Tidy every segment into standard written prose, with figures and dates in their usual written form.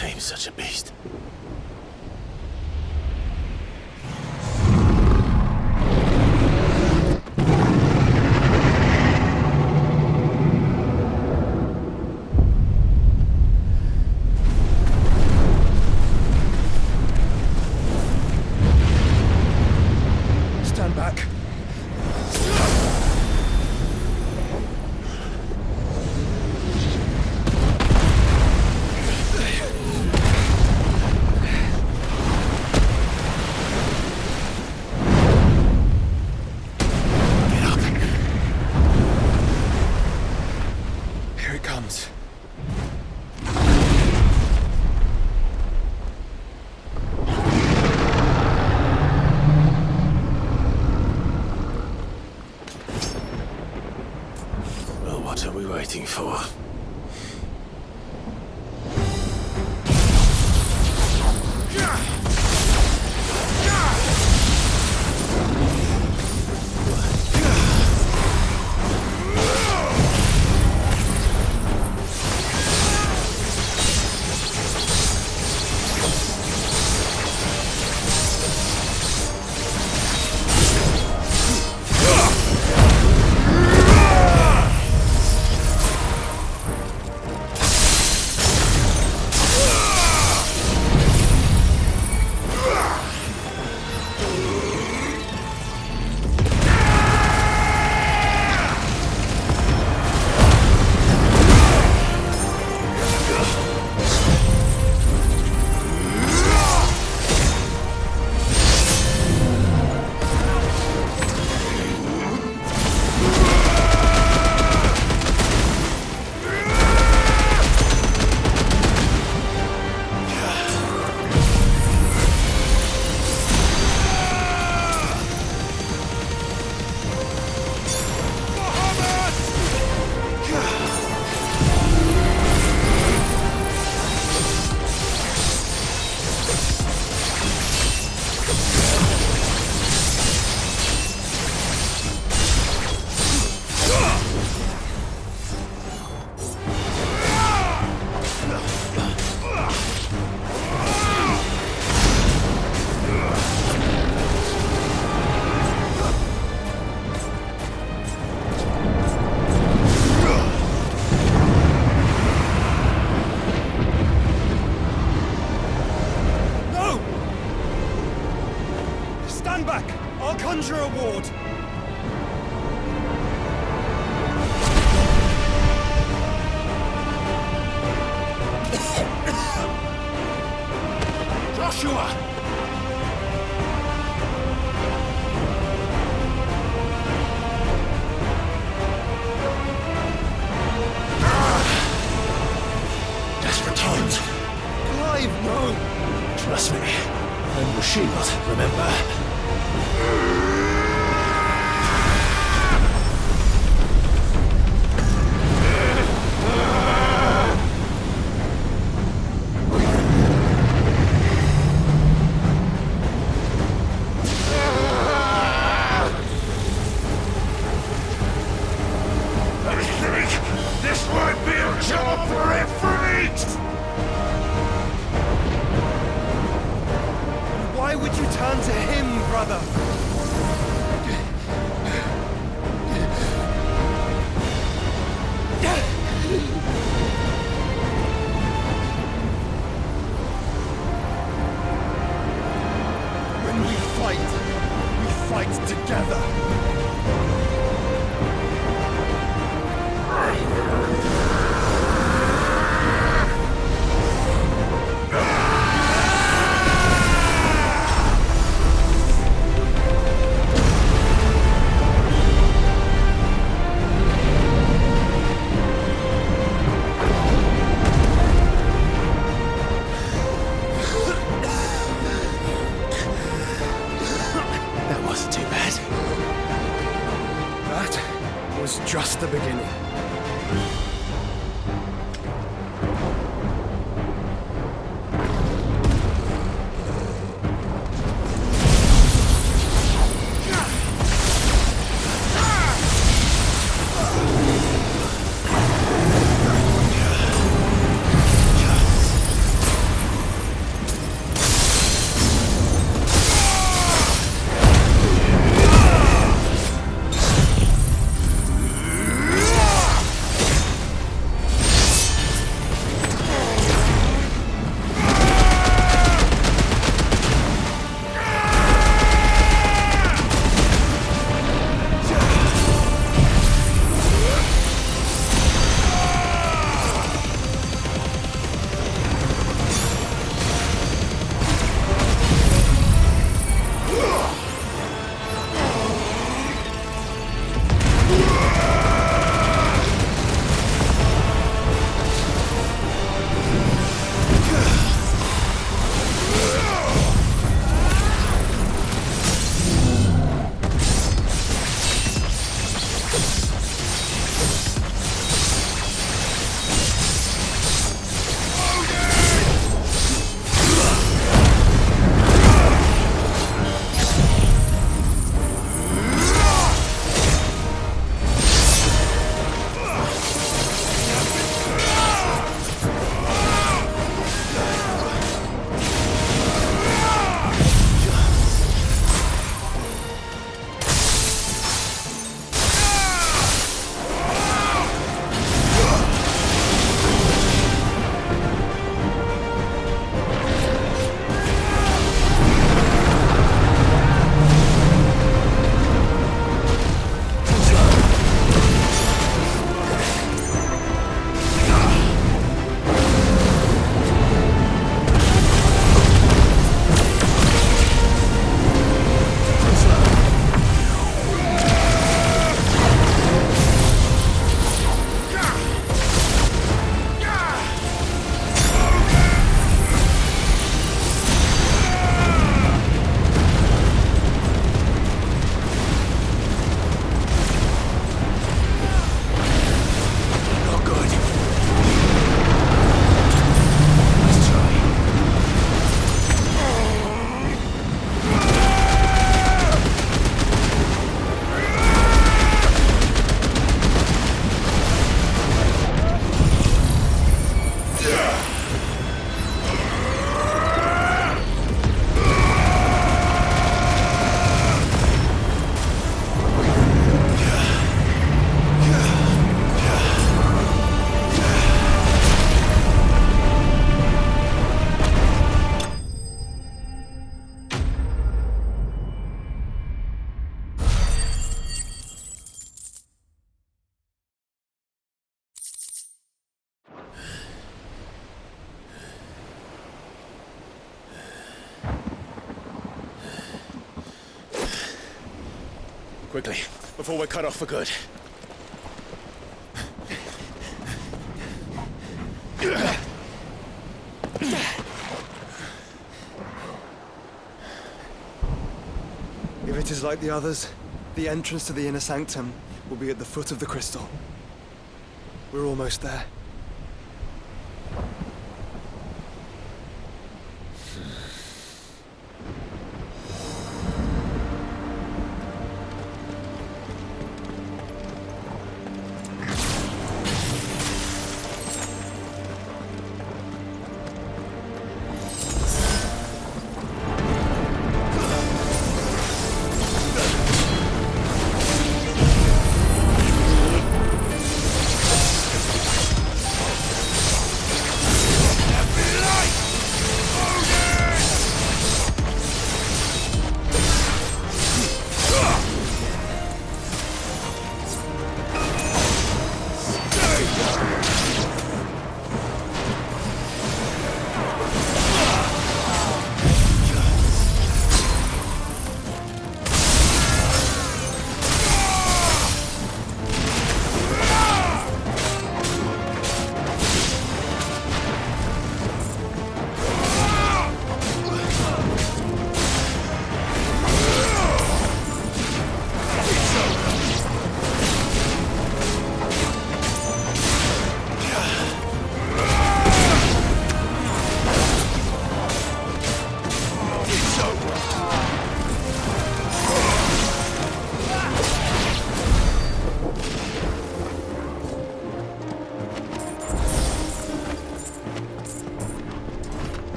tame such a beast? Stand back. Here it comes. Well, what are we waiting for? Stand back! I'll conjure a ward! Joshua! Desperate times. Clive, no! Trust me. And the shield, remember? This might be a job for Ifrit! Why would you turn to him, brother? When we fight together. That wasn't too bad. Quickly, before we're cut off for good. If it is like the others, the entrance to the inner sanctum will be at the foot of the crystal. We're almost there.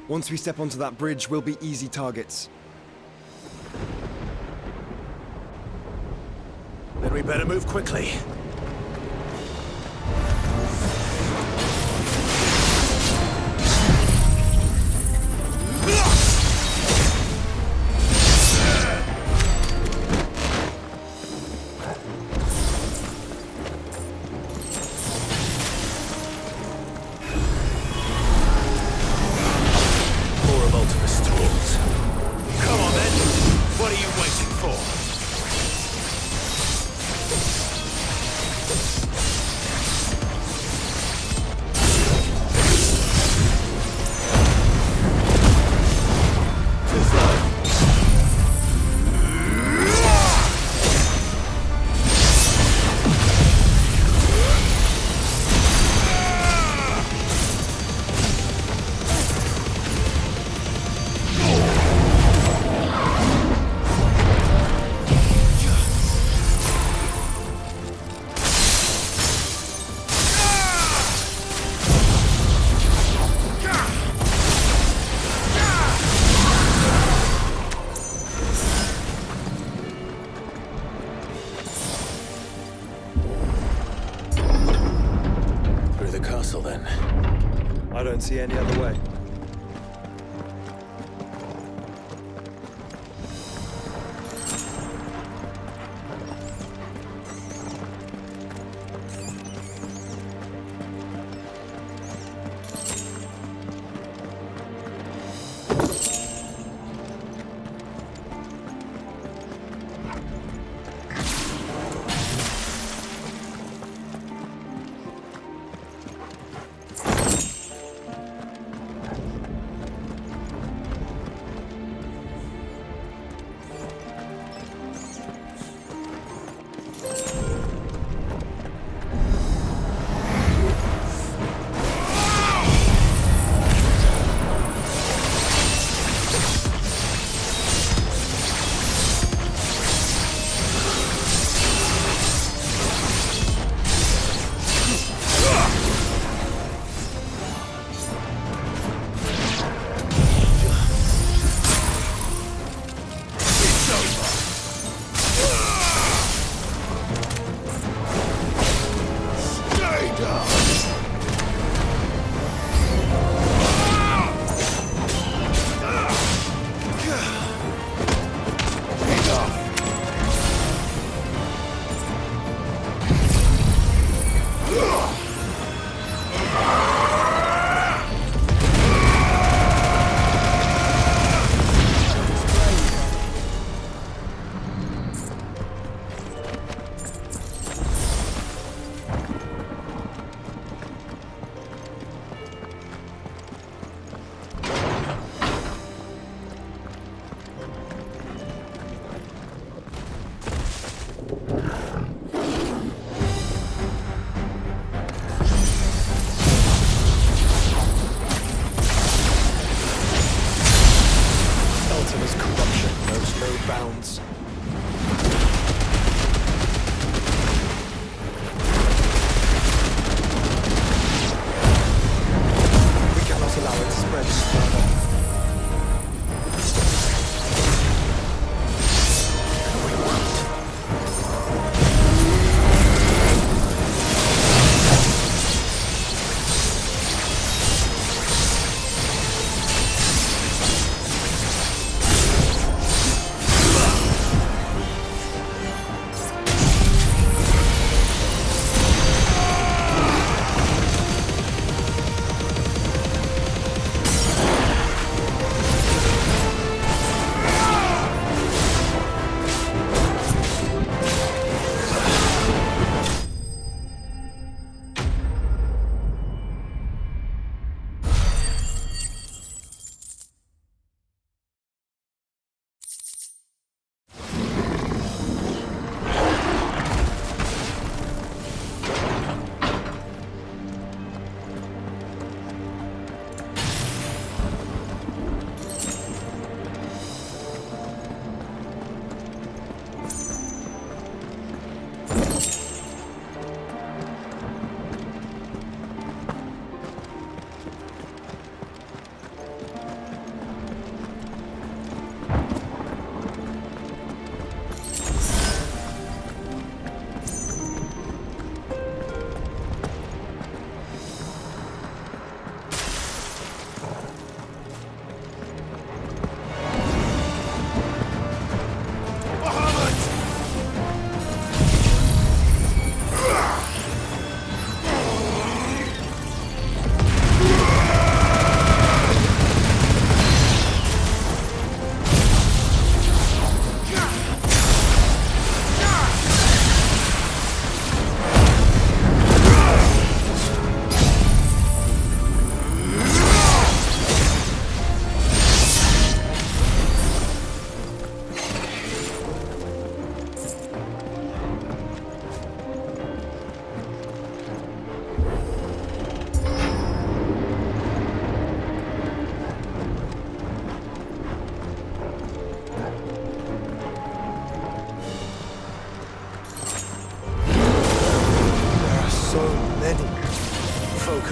Once we step onto that bridge, we'll be easy targets. Then we better move quickly. More of Ultimus tools. Come on then. What are you waiting for? Through the castle then. I don't see any other way.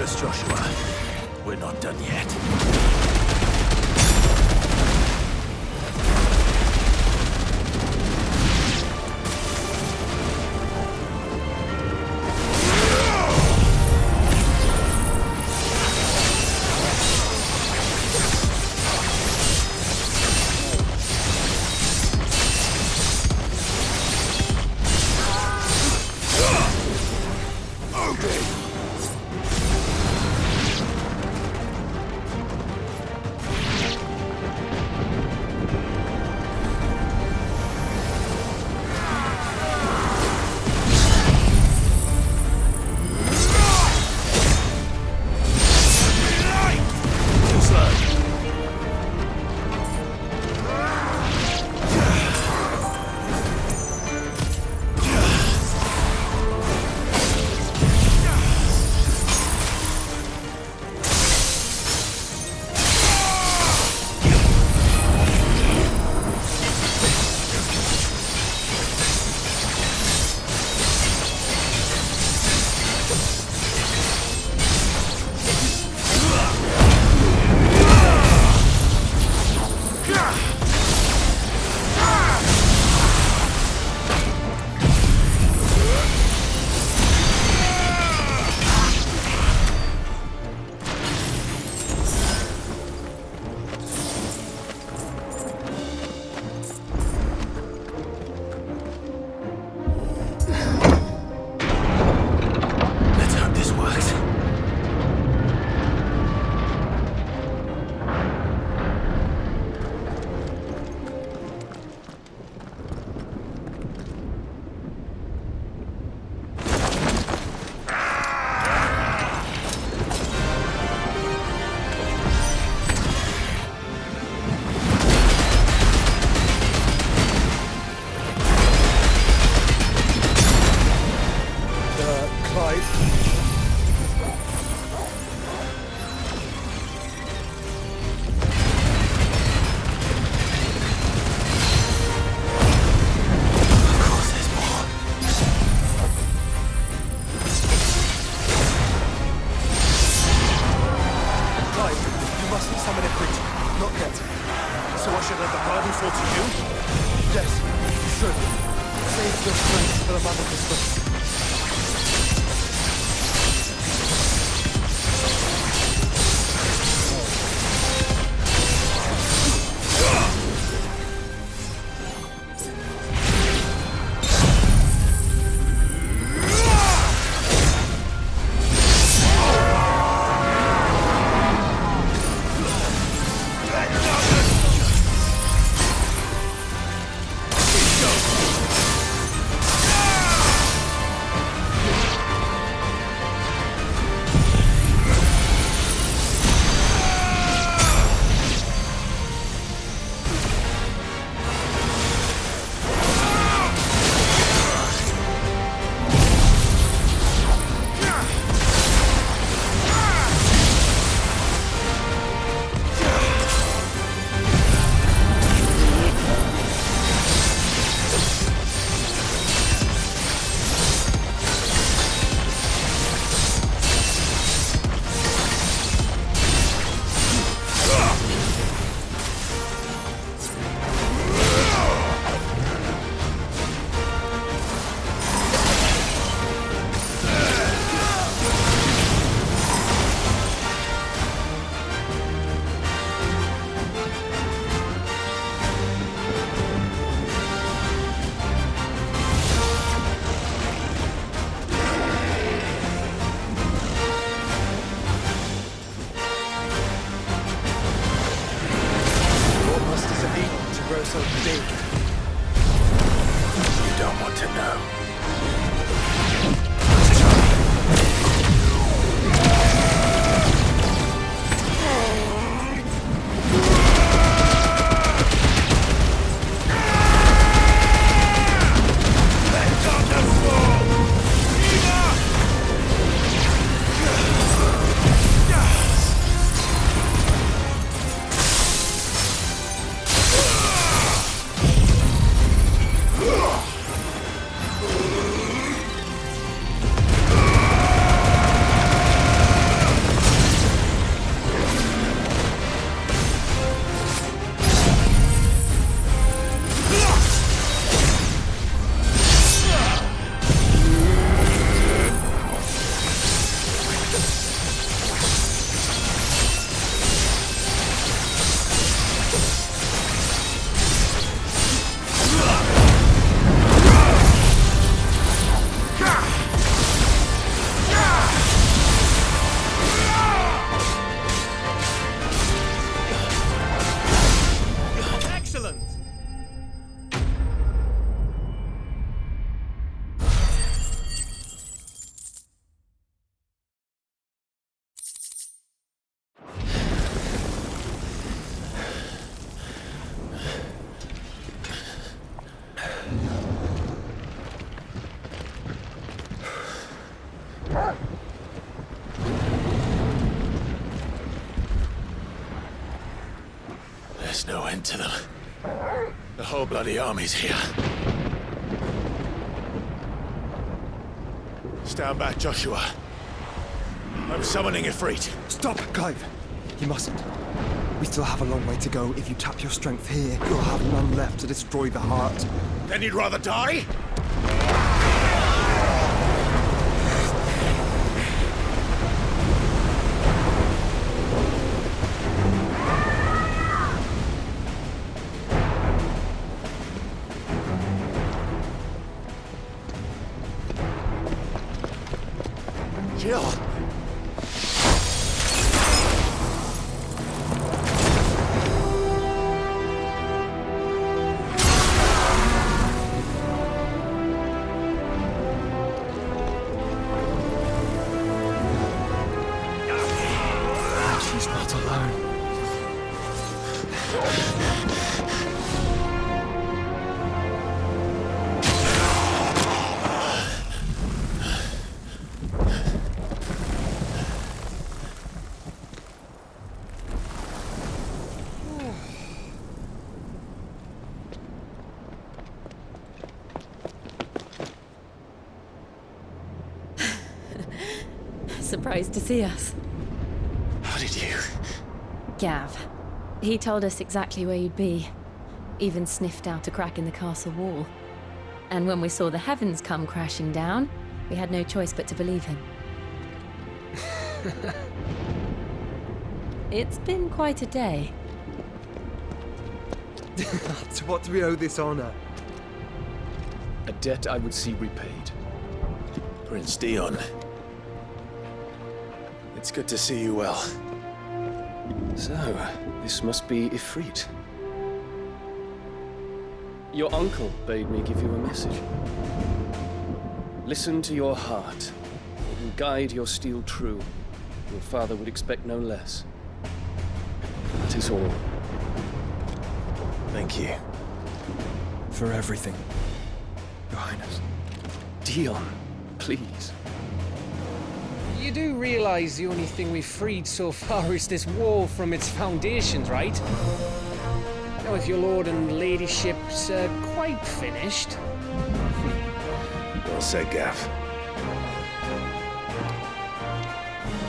orders, Joshua. We're not done yet. There's no end to them. The whole bloody army's here. Stand back, Joshua. I'm summoning Ifrit. Stop, Clive! You mustn't. We still have a long way to go. If you tap your strength here, you'll have none left to destroy the heart. Then you'd rather die? Jill! She's not alone. Surprised to see us. How did you? Gav. He told us exactly where you'd be. Even sniffed out a crack in the castle wall. And when we saw the heavens come crashing down, we had no choice but to believe him. It's been quite a day. To what do we owe this honor? A debt I would see repaid. Prince Dion. It's good to see you well. So, this must be Ifrit. Your uncle bade me give you a message. Listen to your heart, and guide your steel true. Your father would expect no less. That is all. Thank you. For everything, Your Highness. Dion, please. You do realize the only thing we've freed so far is this wall from its foundations, right? Now, if your lord and ladyship's quite finished... Well said, Gav.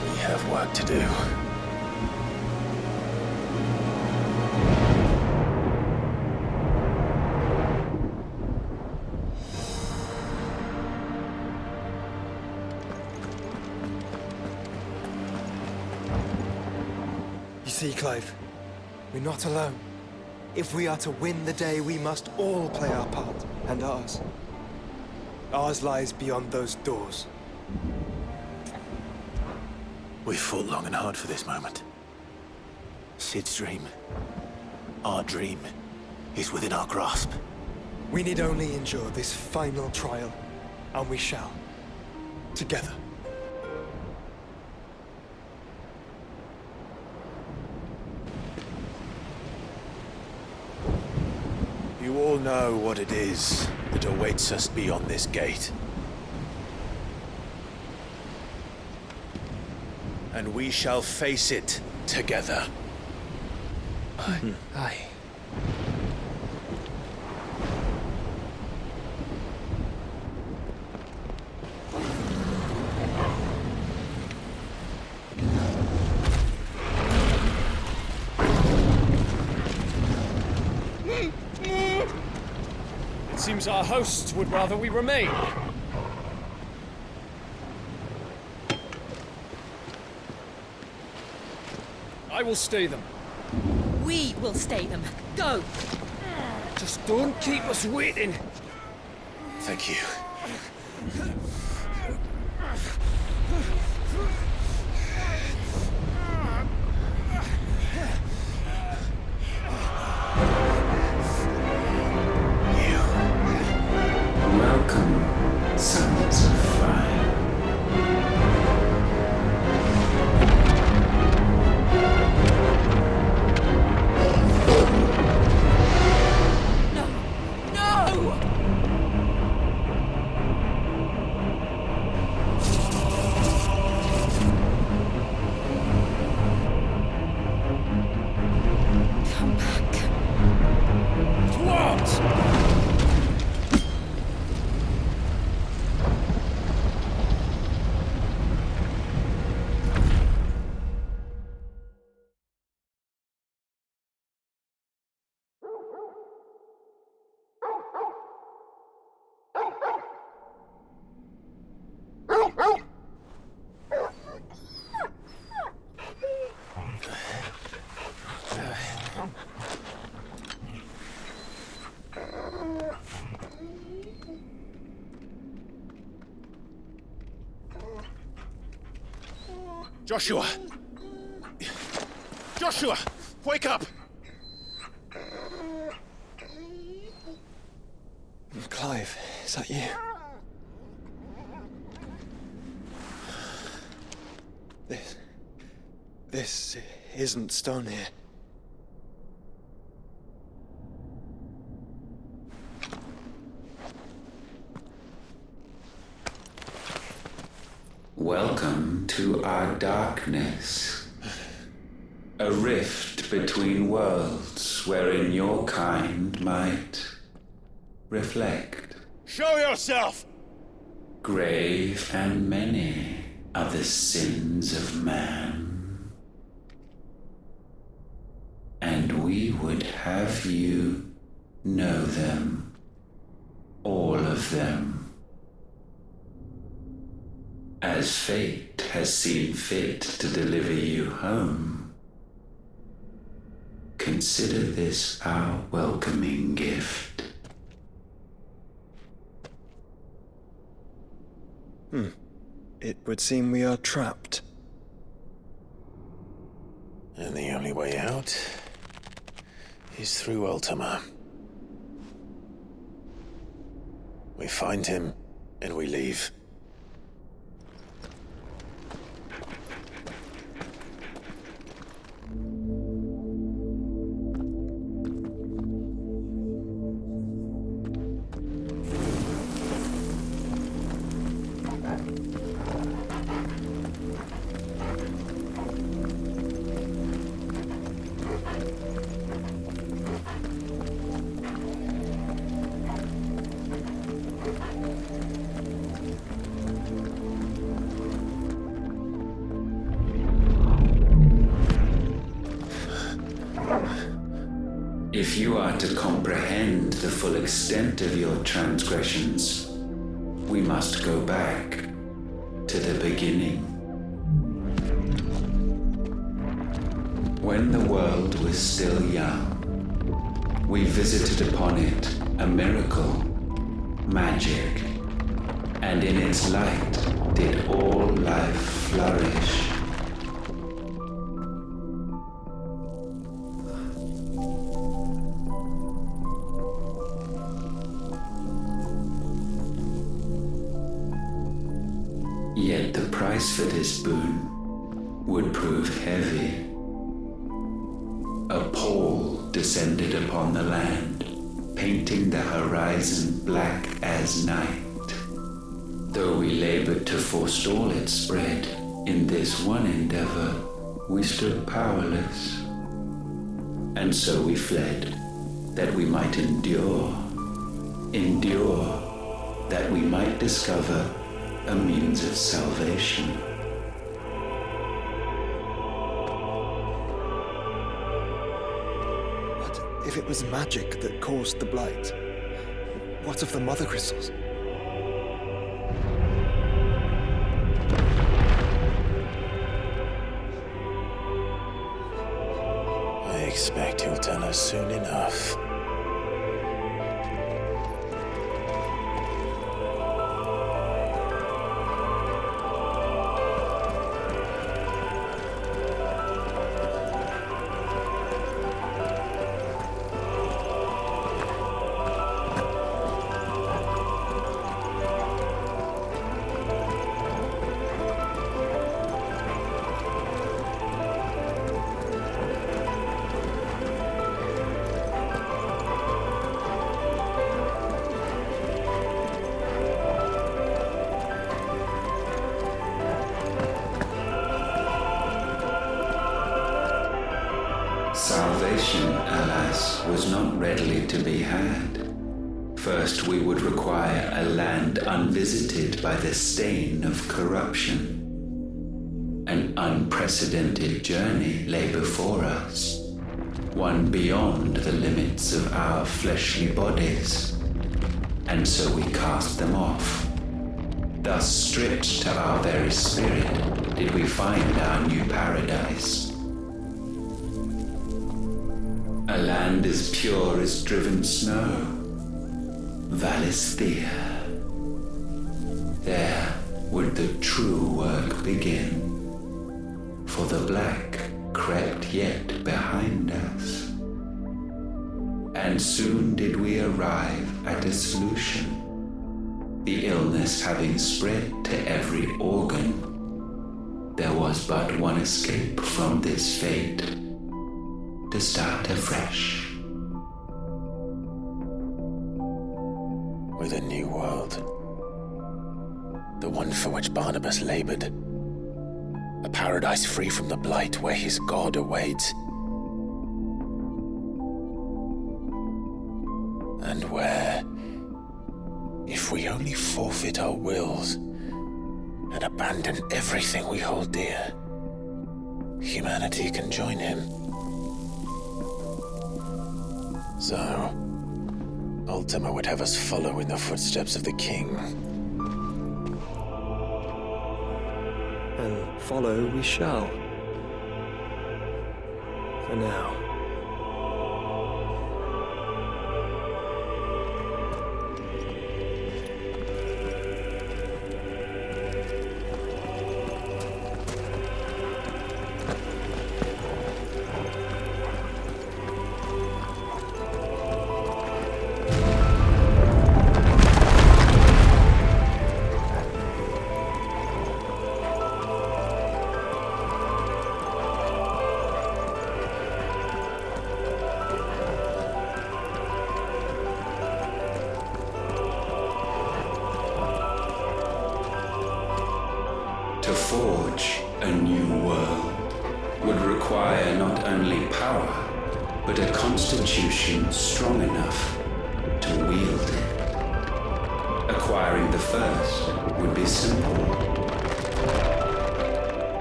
We have work to do. You see, Clive, we're not alone. If we are to win the day, we must all play our part, and ours. Ours lies beyond those doors. We've fought long and hard for this moment. Sid's dream, our dream, is within our grasp. We need only endure this final trial, and we shall. Together. You all know what it is that awaits us beyond this gate. And we shall face it together. Aye. It seems our hosts would rather we remain. I will stay them. We will stay them. Go! Just don't keep us waiting. Thank you. Welcome, sons of fire. No! No! Joshua! Joshua! Wake up! Clive, is that you? This isn't stone here. Welcome to our darkness. A rift between worlds wherein your kind might reflect. Show yourself! Grave and many are the sins of man. And we would have you know them, all of them. As fate has seen fit to deliver you home, consider this our welcoming gift. It would seem we are trapped. And the only way out is through Ultima. We find him, and we leave. If you are to comprehend the full extent of your transgressions, we must go back to the beginning. When the world was still young, we visited upon it a miracle, magic, and in its light did all life flourish. Yet the price for this boon would prove heavy. A pall descended upon the land, painting the horizon black as night. Though we labored to forestall its spread, in this one endeavor we stood powerless. And so we fled, that we might endure, that we might discover a means of salvation. What if it was magic that caused the blight? What of the mother crystals? I expect he'll tell us soon enough. Salvation, alas, was not readily to be had. First, we would require a land unvisited by the stain of corruption. An unprecedented journey lay before us, one beyond the limits of our fleshly bodies. And so we cast them off. Thus, stripped to our very spirit, did we find our new paradise. A land as pure as driven snow, Valisthea. There would the true work begin. for the black crept yet behind us. And soon did we arrive at a solution. The illness having spread to every organ, there was but one escape from this fate: to start afresh. With a new world. The one for which Barnabas labored. A paradise free from the blight where his God awaits. And where, if we only forfeit our wills and abandon everything we hold dear, humanity can join him. So, Ultima would have us follow in the footsteps of the king. And follow we shall. For now. To forge a new world would require not only power, but a constitution strong enough to wield it. Acquiring the first would be simple.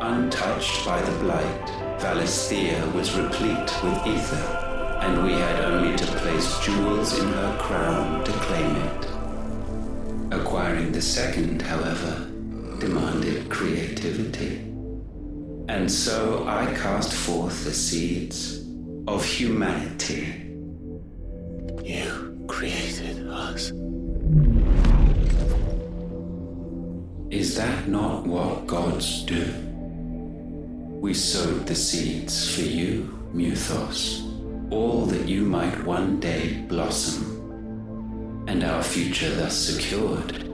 Untouched by the blight, Valisthea was replete with ether, and we had only to place jewels in her crown to claim it. Acquiring the second, however, demanded creativity. And so I cast forth the seeds of humanity. You created us. Is that not what gods do? We sowed the seeds for you, Muthos, all that you might one day blossom. And our future thus secured,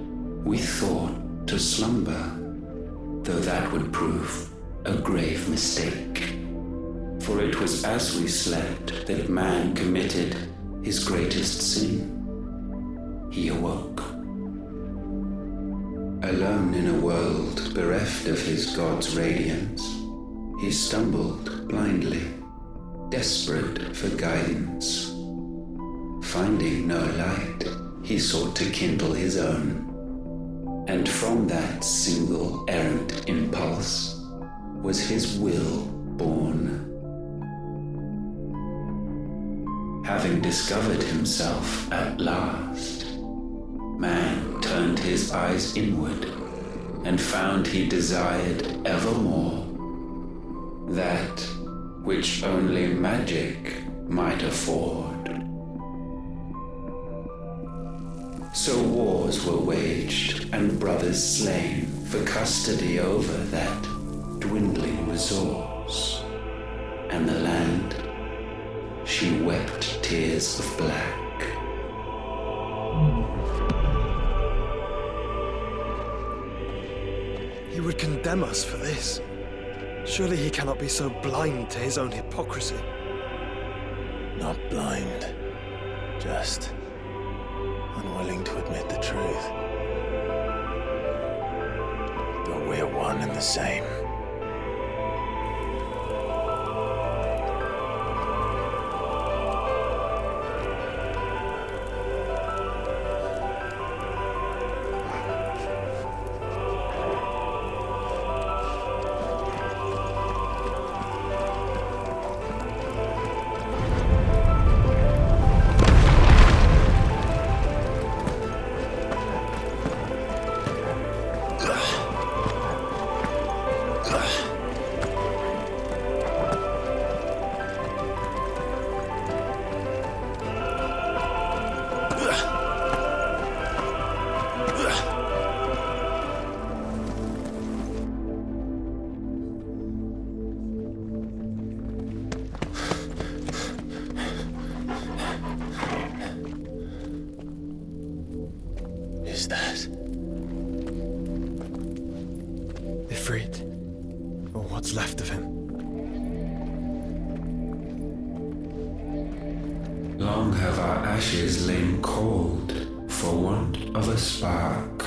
we thought to slumber, though that would prove a grave mistake. For it was as we slept that man committed his greatest sin. He awoke. Alone in a world bereft of his God's radiance, he stumbled blindly, desperate for guidance. Finding no light, he sought to kindle his own. And from that single errant impulse was his will born. Having discovered himself at last, man turned his eyes inward and found he desired evermore that which only magic might afford. So wars were waged and brothers slain for custody over that dwindling resource. And the land, she wept tears of black. He would condemn us for this. Surely he cannot be so blind to his own hypocrisy. Not blind, just unwilling to admit the truth. But we're one and the same. what's left of him. Long have our ashes lain cold for want of a spark.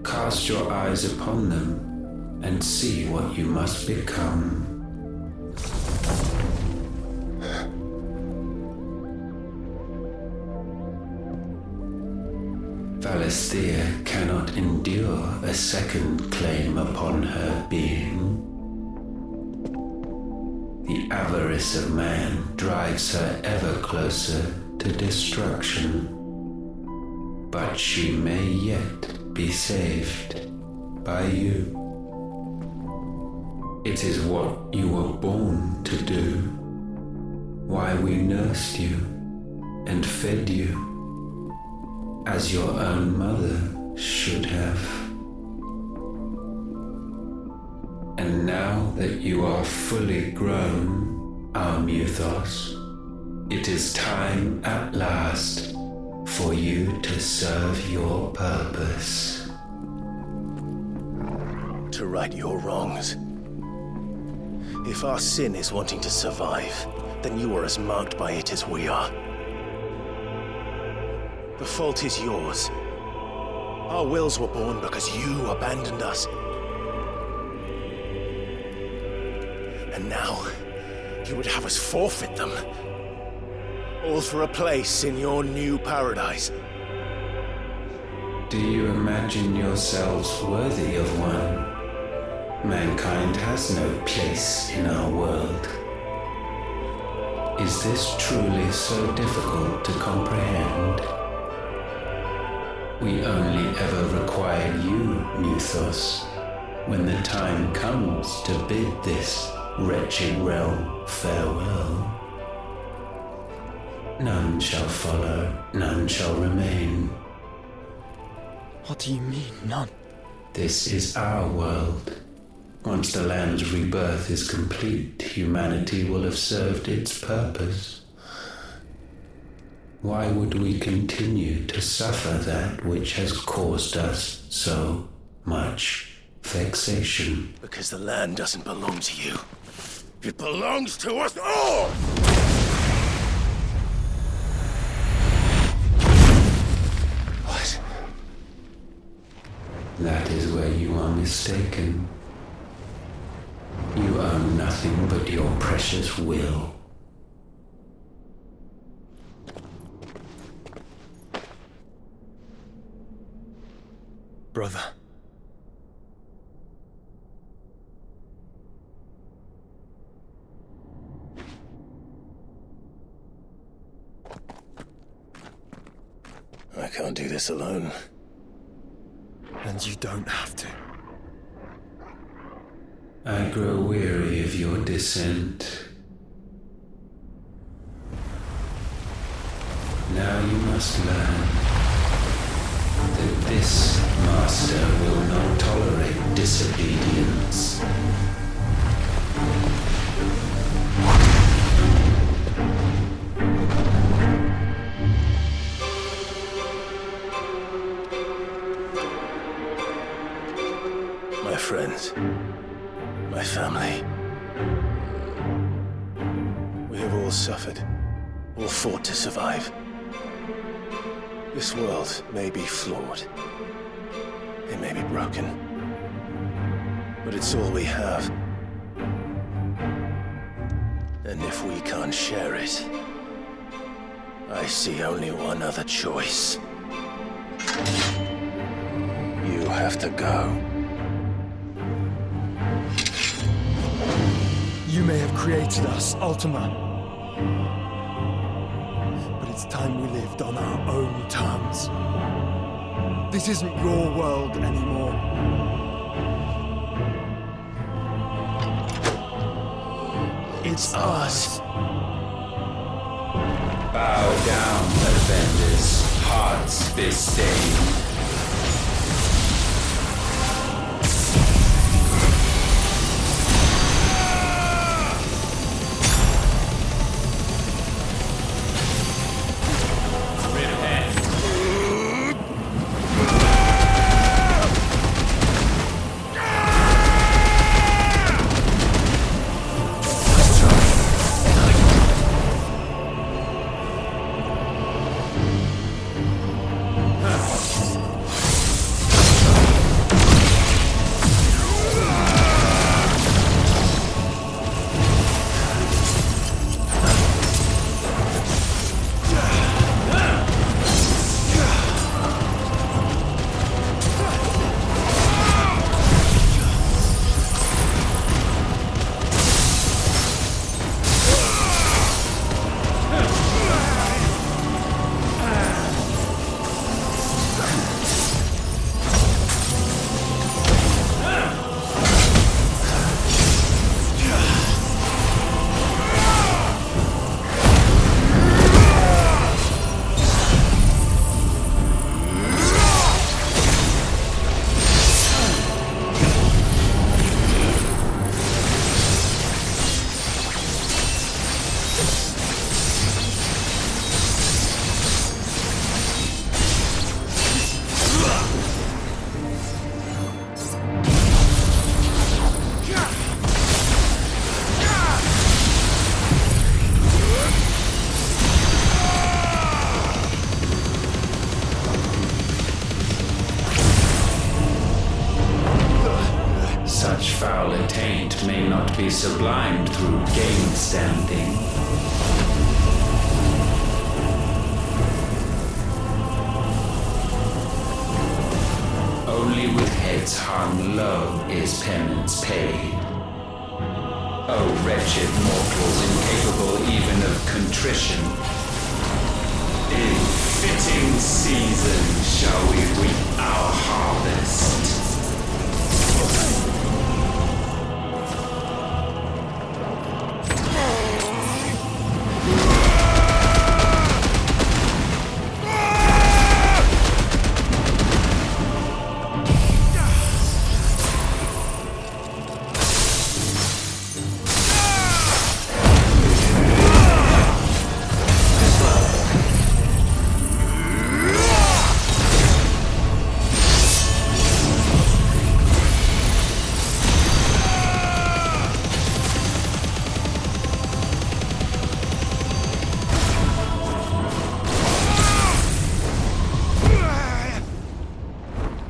Cast your eyes upon them and see what you must become. Valisthea cannot endure a second claim upon her being. The avarice of man drives her ever closer to destruction. But she may yet be saved by you. It is what you were born to do, why we nursed you and fed you, as your own mother should have. And now that you are fully grown, our Muthos, it is time at last for you to serve your purpose. To right your wrongs. If our sin is wanting to survive, then you are as marked by it as we are. The fault is yours. Our wills were born because you abandoned us. And now, you would have us forfeit them. All for a place in your new paradise. Do you imagine yourselves worthy of one? Mankind has no place in our world. Is this truly so difficult to comprehend? We only ever require you, Muthos, when the time comes to bid this wretched realm farewell. None shall follow, none shall remain. What do you mean, none? This is our world. Once the land's rebirth is complete, humanity will have served its purpose. Why would we continue to suffer that which has caused us so much vexation? Because the land doesn't belong to you. It belongs to us all! What? That is where you are mistaken. You own nothing but your precious will. Brother. I can't do this alone. And you don't have to. I grow weary of your dissent. Now you must learn that this master will not tolerate disobedience. My friends, my family. We have all suffered, all fought to survive. This world may be flawed. It may be broken. But it's all we have. And if we can't share it, I see only one other choice. You have to go. You may have created us, Ultima. But it's time we lived on our own terms. This isn't your world anymore. It's ours. Bow down, offenders, hearts disdain. sublimed through game standing. Only with heads hung low is penance paid. O wretched mortals, incapable even of contrition, in fitting season shall we reap our harvest.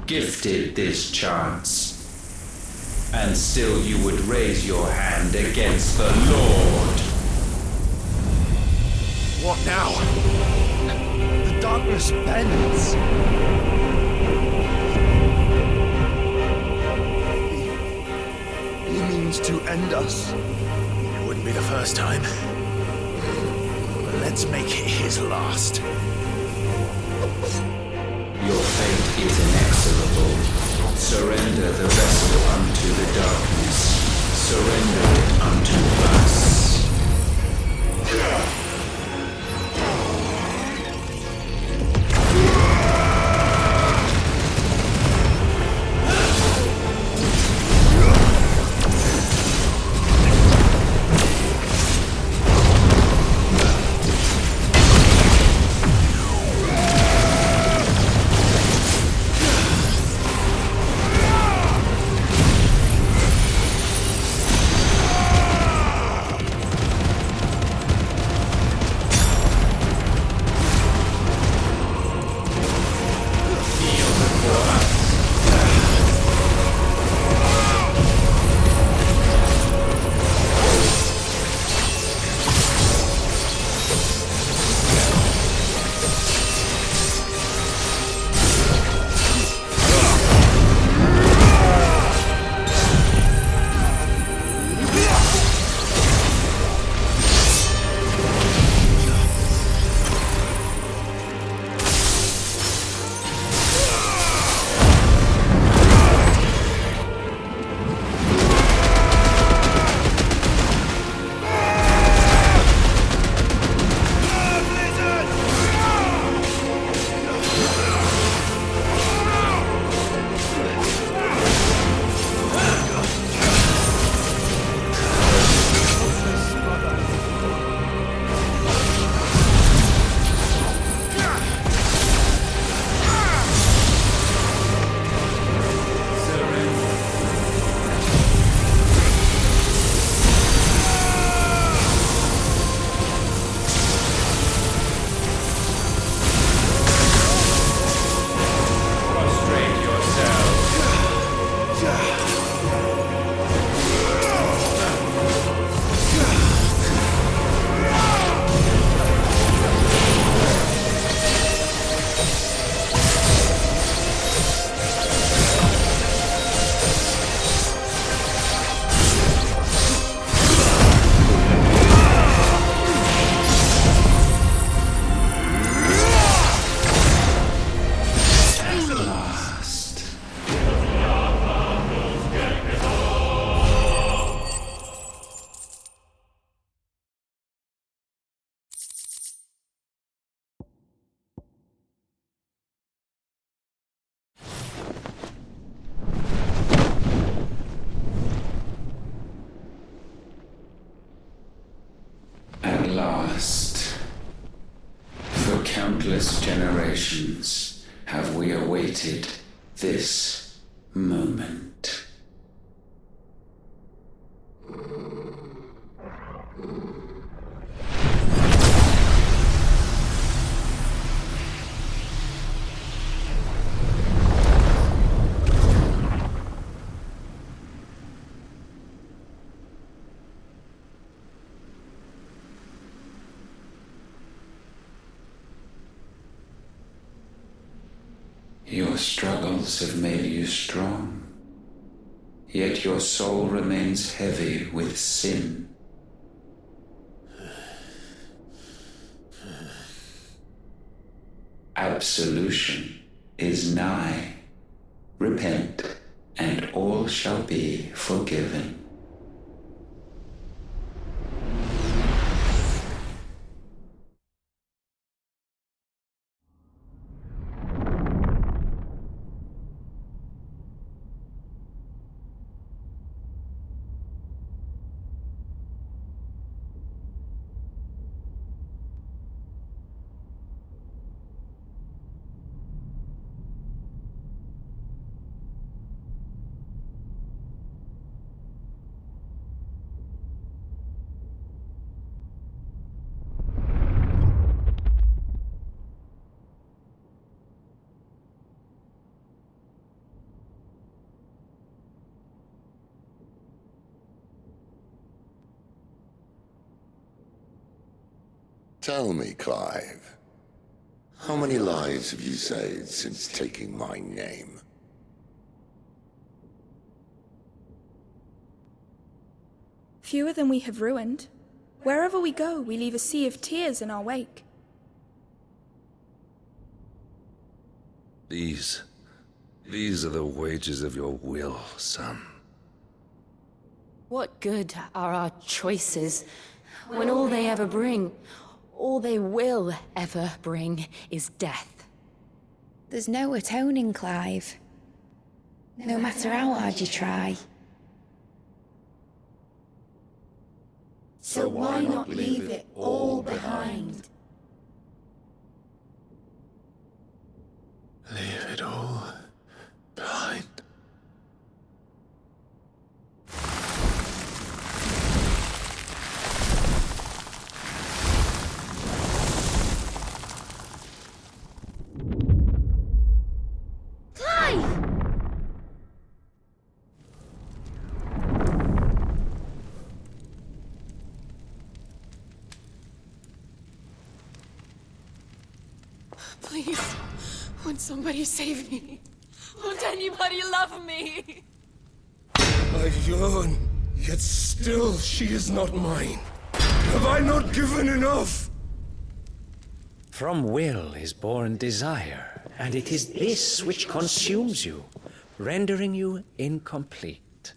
Gifted this chance, and still you would raise your hand against the Lord. What now? The darkness bends. He means to end us. It wouldn't be the first time. But let's make it his last. Your fate is inexorable. Surrender the vessel unto the darkness. Surrender it unto us. For countless generations have we awaited this moment. Your struggles have made you strong, yet your soul remains heavy with sin. Absolution is nigh. Repent, and all shall be forgiven. Tell me, Clive, how many lives have you saved since taking my name? Fewer than we have ruined. Wherever we go, we leave a sea of tears in our wake. These are the wages of your will, son. What good are our choices when all they ever bring, all they will ever bring, is death? There's no atoning, Clive. No matter how hard you try. So why not leave it all behind? Leave it all behind. Please, won't somebody save me? Won't anybody love me? I yearn, yet still she is not mine. Have I not given enough? From will is born desire, and it is this which consumes you, rendering you incomplete.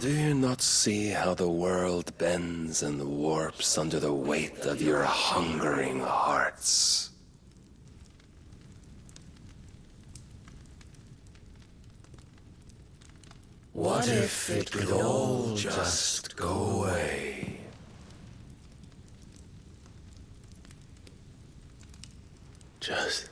Do you not see how the world bends and warps under the weight of your hungering hearts? What if it could all just go away? Just